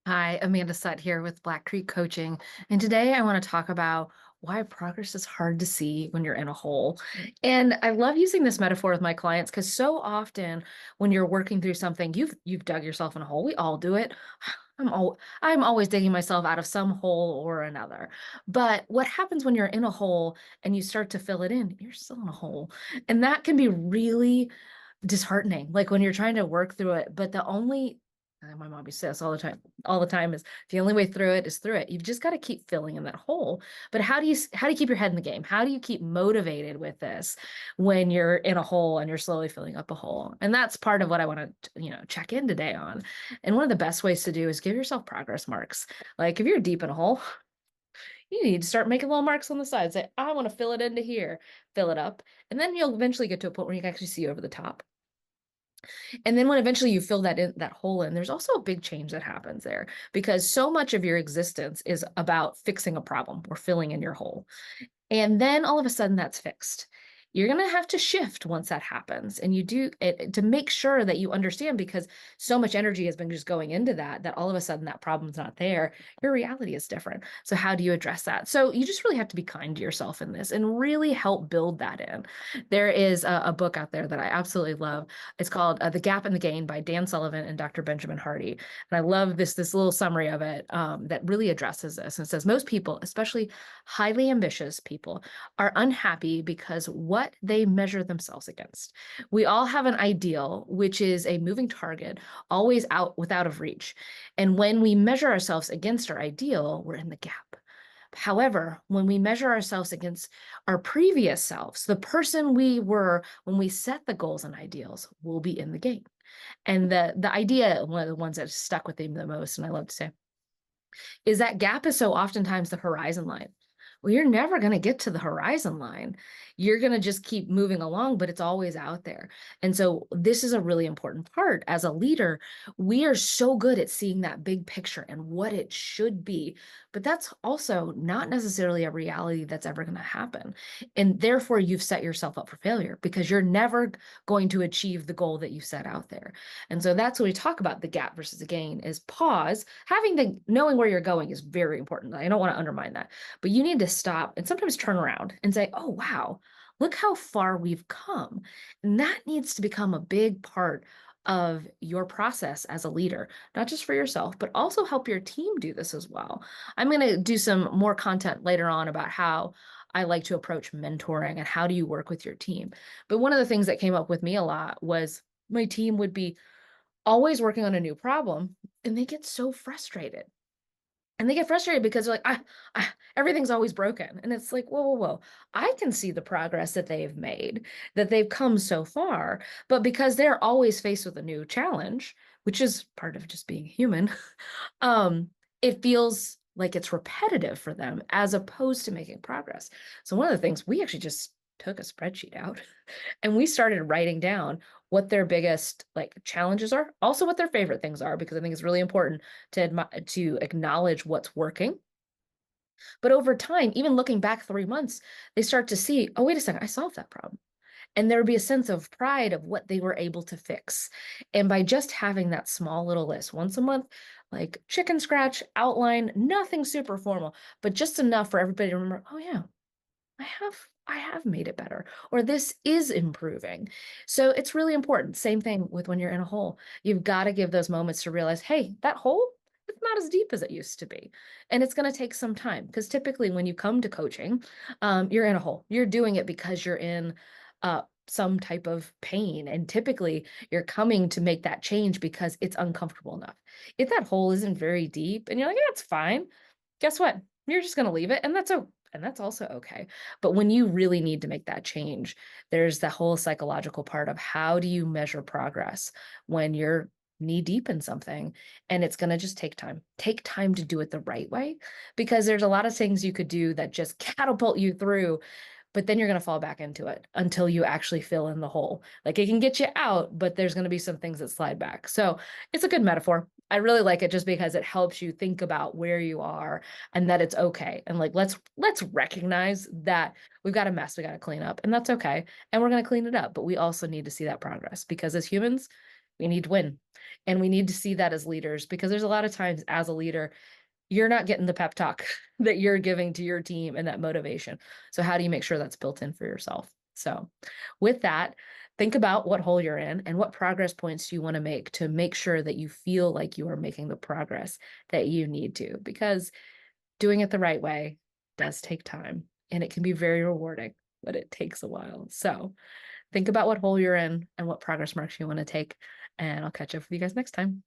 Hi, Amanda Sutt here with Black Creek Coaching. And today I want to talk about why progress is hard to see when you're in a hole. And I love using this metaphor with my clients because so often when you're working through something, you've dug yourself in a hole. We all do it. I'm always digging myself out of some hole or another. But what happens when you're in a hole and you start to fill it in, you're still in a hole. And that can be really disheartening, like when you're trying to work through it. But the only my mom used to say this all the time is the only way through it is through it. You've just got to keep filling in that hole. But how do you keep your head in the game? How do you keep motivated with this when you're in a hole and you're slowly filling up a hole? And that's part of what I want to, check in today on. And one of the best ways to do is give yourself progress marks. Like if you're deep in a hole, you need to start making little marks on the side. Say, I want to fill it into here, fill it up. And then you'll eventually get to a point where you can actually see over the top. And then when eventually you fill that hole in, there's also a big change that happens there because so much of your existence is about fixing a problem or filling in your hole. And then all of a sudden that's fixed. You're going to have to shift once that happens. And you do it to make sure that you understand because so much energy has been just going into that all of a sudden that problem's not there. Your reality is different. So how do you address that? So you just really have to be kind to yourself in this and really help build that in. There is a book out there that I absolutely love. It's called The Gap and the Gain by Dan Sullivan and Dr. Benjamin Hardy. And I love this little summary of it that really addresses this. And it says most people, especially highly ambitious people, are unhappy because what they measure themselves against. We all have an ideal, which is a moving target, always out of reach. And when we measure ourselves against our ideal, we're in the gap. However, when we measure ourselves against our previous selves, the person we were when we set the goals and ideals, will be in the game. And the idea, one of the ones that stuck with me the most, and I love to say, is that gap is so oftentimes the horizon line. Well, you're never going to get to the horizon line. You're going to just keep moving along, but it's always out there. And so, this is a really important part. As a leader, we are so good at seeing that big picture and what it should be. But that's also not necessarily a reality that's ever going to happen. And therefore, you've set yourself up for failure because you're never going to achieve the goal that you set out there. And so, that's when we talk about the gap versus the gain is pause. Knowing where you're going is very important. I don't want to undermine that, but you need to stop and sometimes turn around and say, oh, wow, look how far we've come. And that needs to become a big part of your process as a leader, not just for yourself, but also help your team do this as well. I'm going to do some more content later on about how I like to approach mentoring and how do you work with your team. But one of the things that came up with me a lot was my team would be always working on a new problem and they get so frustrated. And they get frustrated because they're like, everything's always broken. And it's like, whoa, whoa, whoa. I can see the progress that they've made, that they've come so far. But because they're always faced with a new challenge, which is part of just being human, um, it feels like it's repetitive for them as opposed to making progress. So one of the things we actually just took a spreadsheet out and we started writing down what their biggest like challenges are, also what their favorite things are, because I think it's really important to acknowledge what's working. But over time, even looking back 3 months, they start to see, oh, wait a second, I solved that problem. And there would be a sense of pride of what they were able to fix. And by just having that small little list once a month, like chicken scratch, outline, nothing super formal, but just enough for everybody to remember, oh yeah, I have made it better, or this is improving. So it's really important. Same thing with when you're in a hole. You've got to give those moments to realize, hey, that hole, it's not as deep as it used to be. And it's going to take some time because typically when you come to coaching, you're in a hole. You're doing it because you're in some type of pain. And typically you're coming to make that change because it's uncomfortable enough. If that hole isn't very deep and you're like, yeah, it's fine, guess what? You're just going to leave it. And that's also okay. But when you really need to make that change, there's the whole psychological part of how do you measure progress when you're knee deep in something and it's going to just take time to do it the right way because there's a lot of things you could do that just catapult you through, but then you're going to fall back into it until you actually fill in the hole. Like it can get you out, but there's going to be some things that slide back. So it's a good metaphor. I really like it just because it helps you think about where you are and that it's okay. And like let's recognize that we've got a mess we got to clean up and that's okay. And we're going to clean it up, but we also need to see that progress because as humans, We need to win. And we need to see that as leaders because there's a lot of times as a leader, you're not getting the pep talk that you're giving to your team and that motivation. So, how do you make sure that's built in for yourself? So, with that, think about what hole you're in and what progress points you want to make sure that you feel like you are making the progress that you need to, because doing it the right way does take time and it can be very rewarding, but it takes a while. So, think about what hole you're in and what progress marks you want to take. And I'll catch up with you guys next time.